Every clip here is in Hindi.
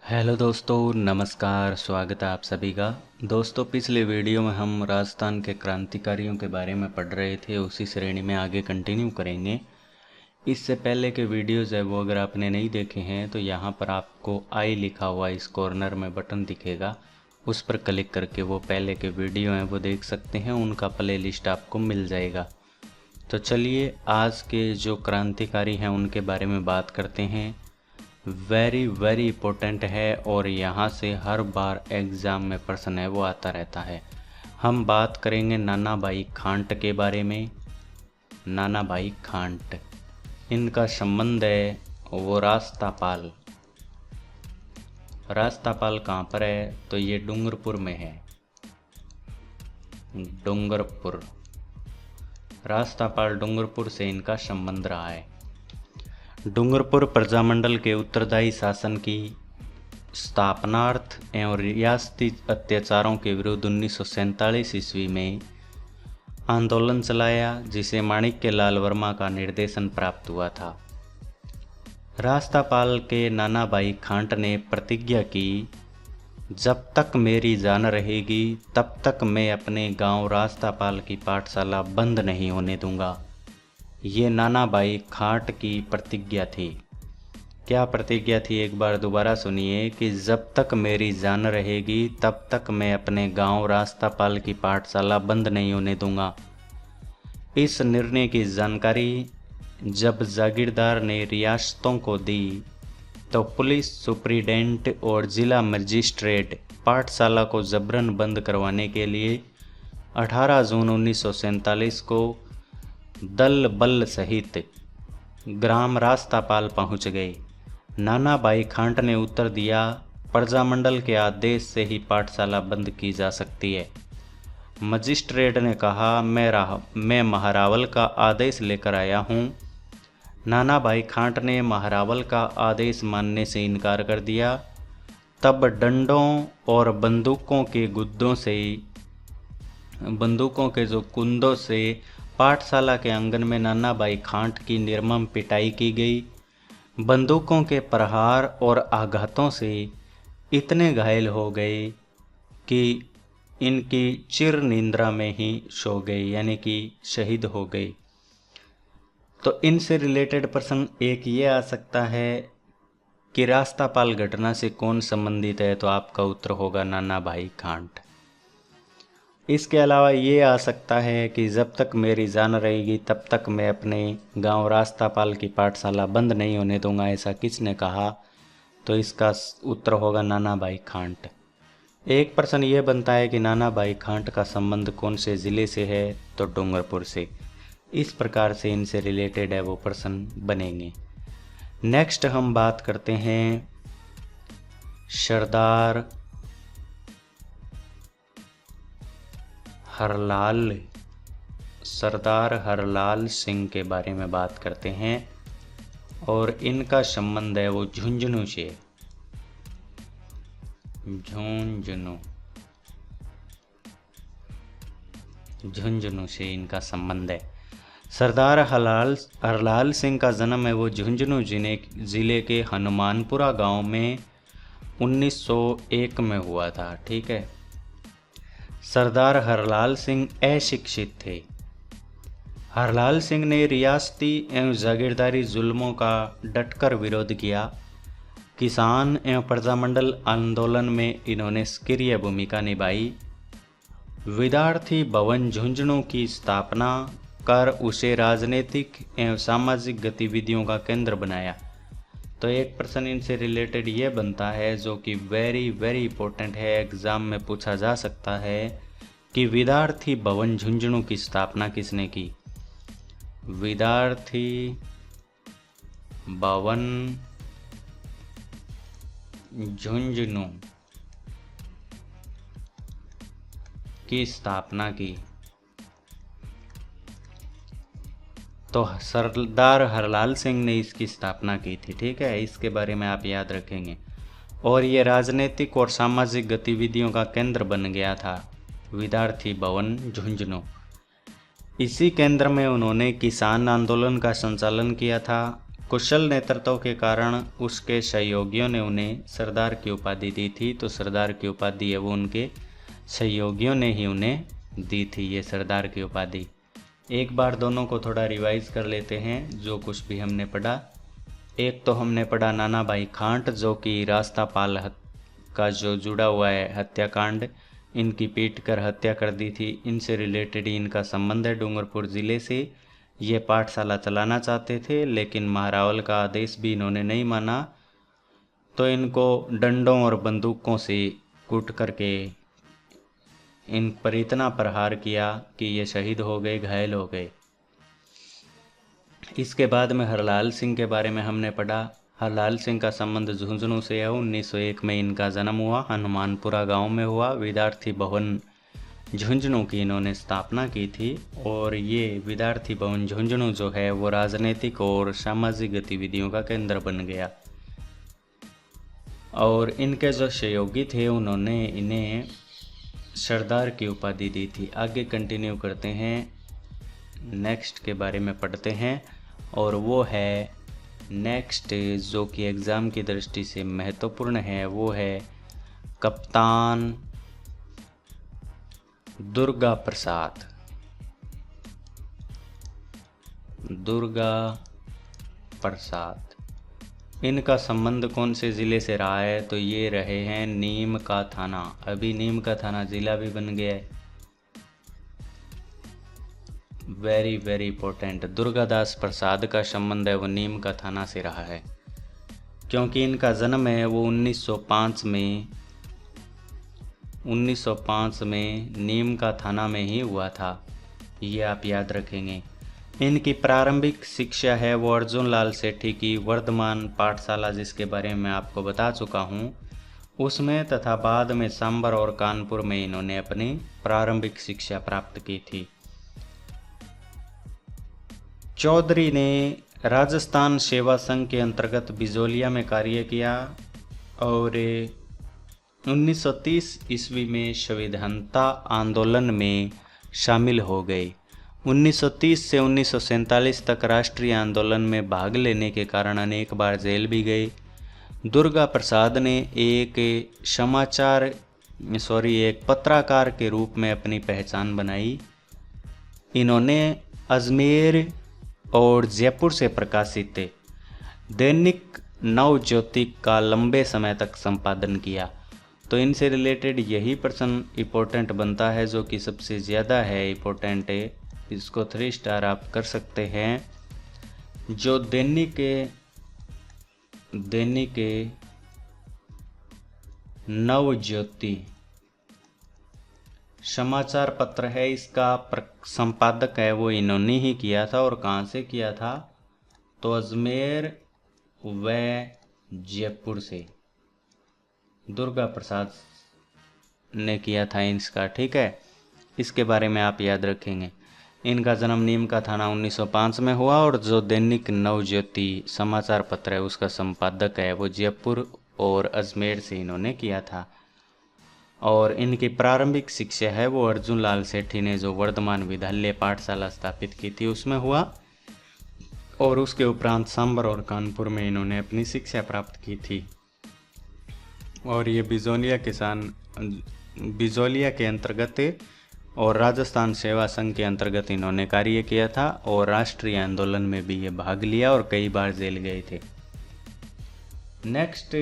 हेलो दोस्तों, नमस्कार। स्वागत है आप सभी का। दोस्तों, पिछले वीडियो में हम राजस्थान के क्रांतिकारियों के बारे में पढ़ रहे थे, उसी श्रेणी में आगे कंटिन्यू करेंगे। इससे पहले के वीडियोज़ है वो अगर आपने नहीं देखे हैं तो यहाँ पर आपको आई लिखा हुआ इस कॉर्नर में बटन दिखेगा, उस पर क्लिक करके वो पहले के वीडियो हैं वो देख सकते हैं, उनका प्ले लिस्ट आपको मिल जाएगा। तो चलिए आज के जो क्रांतिकारी हैं उनके बारे में बात करते हैं। वेरी वेरी इम्पोर्टेंट है और यहाँ से हर बार एग्ज़ाम में प्रश्न है वो आता रहता है। हम बात करेंगे नाना भाई खांट के बारे में। नाना भाई खांट, इनका संबंध है वो रास्तापाल। रास्तापाल कहाँ पर है तो ये डूंगरपुर में है। डूंगरपुर, रास्तापाल डूंगरपुर से इनका संबंध रहा है। डूंगरपुर प्रजामंडल के उत्तरदायी शासन की स्थापनार्थ एवं रियासती अत्याचारों के विरुद्ध 1947 ईस्वी में आंदोलन चलाया, जिसे माणिक्यलाल वर्मा का निर्देशन प्राप्त हुआ था। रास्तापाल के नाना भाई खांट ने प्रतिज्ञा की, जब तक मेरी जान रहेगी तब तक मैं अपने गांव रास्तापाल की पाठशाला बंद नहीं होने दूंगा। ये नाना भाई खांट की प्रतिज्ञा थी। क्या प्रतिज्ञा थी, एक बार दोबारा सुनिए कि जब तक मेरी जान रहेगी तब तक मैं अपने गांव रास्तापाल की पाठशाला बंद नहीं होने दूंगा। इस निर्णय की जानकारी जब जागीरदार ने रियासतों को दी तो पुलिस सुप्रीडेंट और जिला मजिस्ट्रेट पाठशाला को जबरन बंद करवाने के लिए 18 जून 1947 को दल बल सहित ग्राम रास्तापाल पहुंच गए। नाना भाई खांट ने उत्तर दिया, प्रजामंडल के आदेश से ही पाठशाला बंद की जा सकती है। मजिस्ट्रेट ने कहा, मैं महारावल का आदेश लेकर आया हूं। नाना भाई खांट ने महारावल का आदेश मानने से इनकार कर दिया। तब डंडों और बंदूकों के जो कुंदों से पाठशाला के आंगन में नाना भाई खांट की निर्मम पिटाई की गई। बंदूकों के प्रहार और आघातों से इतने घायल हो गए कि इनकी चिर निंद्रा में ही सो गए, यानी कि शहीद हो गए। तो इनसे रिलेटेड प्रश्न एक ये आ सकता है कि रास्तापाल घटना से कौन संबंधित है, तो आपका उत्तर होगा नाना भाई खांट। इसके अलावा ये आ सकता है कि जब तक मेरी जान रहेगी तब तक मैं अपने गांव रास्तापाल की पाठशाला बंद नहीं होने दूंगा, ऐसा किसने कहा, तो इसका उत्तर होगा नाना भाई खांट। एक प्रश्न ये बनता है कि नाना भाई खांट का संबंध कौन से ज़िले से है, तो डूंगरपुर से। इस प्रकार से इनसे रिलेटेड है वो प्रश्न बनेंगे। नेक्स्ट हम बात करते हैं सरदार हरलाल सिंह के बारे में बात करते हैं और इनका संबंध है वो झुंझुनू से। झुंझुनू से इनका संबंध है। सरदार हरलाल सिंह का जन्म है वो झुंझुनू जिले के हनुमानपुरा गांव में 1901 में हुआ था। ठीक है। सरदार हरलाल सिंह अशिक्षित थे। हरलाल सिंह ने रियासती एवं जागीरदारी जुल्मों का डटकर विरोध किया। किसान एवं प्रजामंडल आंदोलन में इन्होंने सक्रिय भूमिका निभाई। विद्यार्थी भवन झुंझुनू की स्थापना कर उसे राजनीतिक एवं सामाजिक गतिविधियों का केंद्र बनाया। तो एक प्रश्न इनसे रिलेटेड ये बनता है जो कि वेरी वेरी इंपॉर्टेंट है, एग्जाम में पूछा जा सकता है कि विद्यार्थी भवन झुंझुनू की स्थापना किसने की। विद्यार्थी भवन झुंझुनू की स्थापना की, तो सरदार हरलाल सिंह ने इसकी स्थापना की थी। ठीक है, इसके बारे में आप याद रखेंगे। और ये राजनीतिक और सामाजिक गतिविधियों का केंद्र बन गया था, विद्यार्थी भवन झुंझुनू। इसी केंद्र में उन्होंने किसान आंदोलन का संचालन किया था। कुशल नेतृत्व के कारण उसके सहयोगियों ने उन्हें सरदार की उपाधि दी थी। तो सरदार की उपाधि है वो उनके सहयोगियों ने ही उन्हें दी थी, ये सरदार की उपाधि। एक बार दोनों को थोड़ा रिवाइज कर लेते हैं जो कुछ भी हमने पढ़ा। एक तो हमने पढ़ा नाना भाई खांट, जो कि रास्तापाल का जो जुड़ा हुआ है हत्याकांड, इनकी पीट कर हत्या कर दी थी। इनसे रिलेटेड ही इनका संबंध है डूंगरपुर ज़िले से। ये पाठशाला चलाना चाहते थे, लेकिन महारावल का आदेश भी इन्होंने नहीं माना, तो इनको डंडों और बंदूकों से कूट करके इन पर इतना प्रहार किया कि ये शहीद हो गए, घायल हो गए। इसके बाद में हरलाल सिंह के बारे में हमने पढ़ा। हरलाल सिंह का संबंध झुंझुनू से है। 1901 में इनका जन्म हुआ, हनुमानपुरा गांव में हुआ। विद्यार्थी भवन झुंझुनू की इन्होंने स्थापना की थी, और ये विद्यार्थी भवन झुंझुनू जो है वो राजनीतिक और सामाजिक गतिविधियों का केंद्र बन गया। और इनके जो सहयोगी थे उन्होंने इन्हें सरदार की उपाधि दी थी। आगे कंटिन्यू करते हैं, नेक्स्ट के बारे में पढ़ते हैं, और वो है नेक्स्ट जो कि एग्ज़ाम की दृष्टि से महत्वपूर्ण है, वो है कप्तान दुर्गा प्रसाद। दुर्गा प्रसाद, इनका संबंध कौन से ज़िले से रहा है? तो ये रहे हैं नीम का थाना। अभी नीम का थाना ज़िला भी बन गया है। Very very important. Durgadas Prasad का संबंध है वो नीम का थाना से रहा है, क्योंकि इनका जन्म है वो 1905 में नीम का थाना में ही हुआ था। ये आप याद रखेंगे। इनकी प्रारंभिक शिक्षा है वो अर्जुन लाल सेठी की वर्धमान पाठशाला, जिसके बारे में आपको बता चुका हूँ, उसमें, तथा बाद में सांबर और कानपुर में इन्होंने अपनी प्रारंभिक शिक्षा प्राप्त की थी। चौधरी ने राजस्थान सेवा संघ के अंतर्गत बिजोलिया में कार्य किया और 1930 ईस्वी में संविधानता आंदोलन में शामिल हो गए। 1930 से 1947 तक राष्ट्रीय आंदोलन में भाग लेने के कारण अनेक बार जेल भी गए। दुर्गा प्रसाद ने एक पत्रकार के रूप में अपनी पहचान बनाई। इन्होंने अजमेर और जयपुर से प्रकाशित दैनिक नवज्योति का लंबे समय तक संपादन किया। तो इनसे रिलेटेड यही प्रश्न इम्पोर्टेंट बनता है, जो कि सबसे ज़्यादा है इम्पोर्टेंट है। इसको 3 स्टार आप कर सकते हैं। जो दैनिक नवज्योति समाचार पत्र है, इसका संपादक है वो इन्होंने ही किया था। और कहाँ से किया था? तो अजमेर व जयपुर से दुर्गा प्रसाद ने किया था इसका, ठीक है। इसके बारे में आप याद रखेंगे। इनका जन्म नीम का थाना 1905 में हुआ, और जो दैनिक नवज्योति समाचार पत्र है उसका संपादक है वो जयपुर और अजमेर से इन्होंने किया था। और इनकी प्रारंभिक शिक्षा है वो अर्जुन लाल सेठी ने जो वर्धमान विद्यालय पाठशाला स्थापित की थी उसमें हुआ, और उसके उपरांत सांबर और कानपुर में इन्होंने अपनी शिक्षा प्राप्त की थी। और ये बिजोलिया के अंतर्गत और राजस्थान सेवा संघ के अंतर्गत इन्होंने कार्य किया था, और राष्ट्रीय आंदोलन में भी ये भाग लिया और कई बार जेल गए थे। नेक्स्ट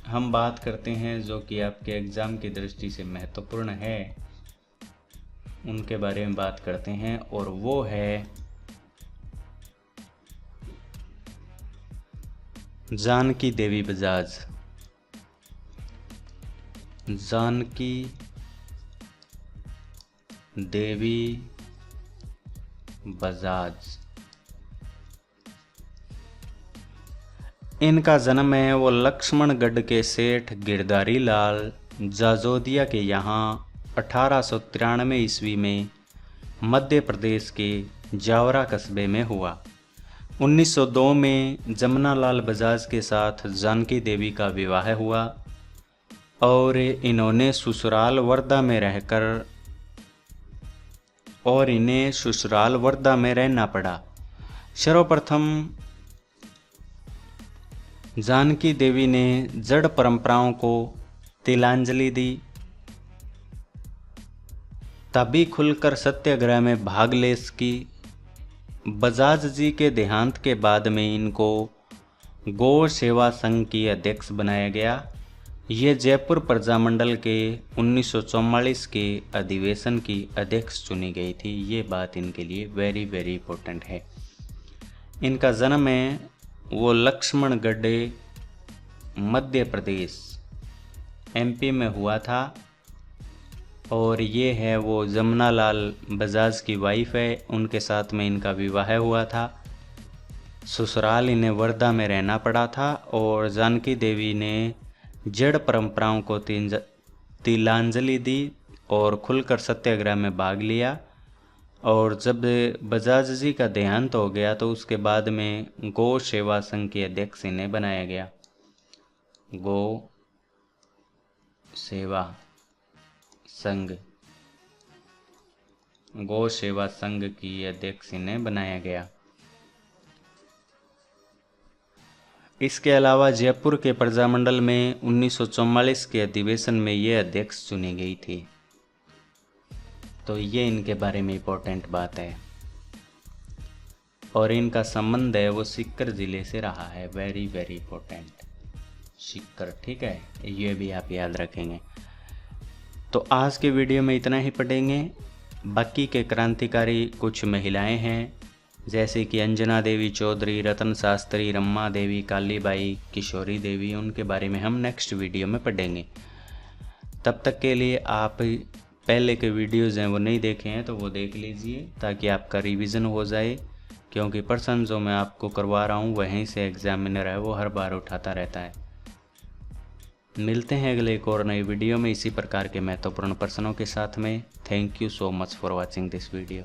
हम बात करते हैं जो कि आपके एग्ज़ाम की दृष्टि से महत्वपूर्ण है, उनके बारे में बात करते हैं, और वो है जानकी देवी बजाज। जानकी देवी बजाज, इनका जन्म है वो लक्ष्मणगढ़ के सेठ गिरधारी लाल जाजोदिया के यहाँ 1893 ईस्वी में मध्य प्रदेश के जावरा कस्बे में हुआ। 1902 में जमुनालाल बजाज के साथ जानकी देवी का विवाह हुआ, और इन्हें ससुराल वर्धा में रहना पड़ा। सर्वप्रथम जानकी देवी ने जड़ परंपराओं को तिलांजलि दी, तभी खुलकर सत्याग्रह में भाग ले सकी। बजाज जी के देहांत के बाद में इनको गौ सेवा संघ की अध्यक्ष बनाया गया। ये जयपुर प्रजामंडल के 1944 के अधिवेशन की अध्यक्ष चुनी गई थी। ये बात इनके लिए वेरी वेरी इंपॉर्टेंट है। इनका जन्म है वो लक्ष्मणगढ़ मध्य प्रदेश एमपी में हुआ था, और ये है वो जमुनालाल बजाज की वाइफ है। उनके साथ में इनका विवाह हुआ था। ससुराल इन्हें वर्धा में रहना पड़ा था, और जानकी देवी ने जड़ परंपराओं को तिलांजलि दी और खुलकर सत्याग्रह में भाग लिया। और जब बजाज जी का देहांत हो गया तो उसके बाद में गौ सेवा संघ के अध्यक्ष इन्हें बनाया गया। गौ सेवा संघ, गौ सेवा संघ की अध्यक्ष इन्हें बनाया गया। इसके अलावा जयपुर के प्रजामंडल में 1944 के अधिवेशन में ये अध्यक्ष चुनी गई थी। तो ये इनके बारे में इम्पोर्टेंट बात है। और इनका संबंध है वो सीकर जिले से रहा है। वेरी वेरी इंपॉर्टेंट, सीकर, ठीक है, ये भी आप याद रखेंगे। तो आज के वीडियो में इतना ही पढ़ेंगे। बाकी के क्रांतिकारी कुछ महिलाएं हैं, जैसे कि अंजना देवी चौधरी, रतन शास्त्री, रम्मा देवी, कालीबाई, किशोरी देवी, उनके बारे में हम नेक्स्ट वीडियो में पढ़ेंगे। तब तक के लिए आप पहले के वीडियोज़ हैं वो नहीं देखे हैं तो वो देख लीजिए, ताकि आपका रिवीजन हो जाए, क्योंकि प्रश्न जो मैं आपको करवा रहा हूँ वहीं से एग्जामिनर है वो हर बार उठाता रहता है। मिलते हैं अगले एक और नई वीडियो में इसी प्रकार के महत्वपूर्ण प्रश्नों के साथ में। Thank you so much for watching this video.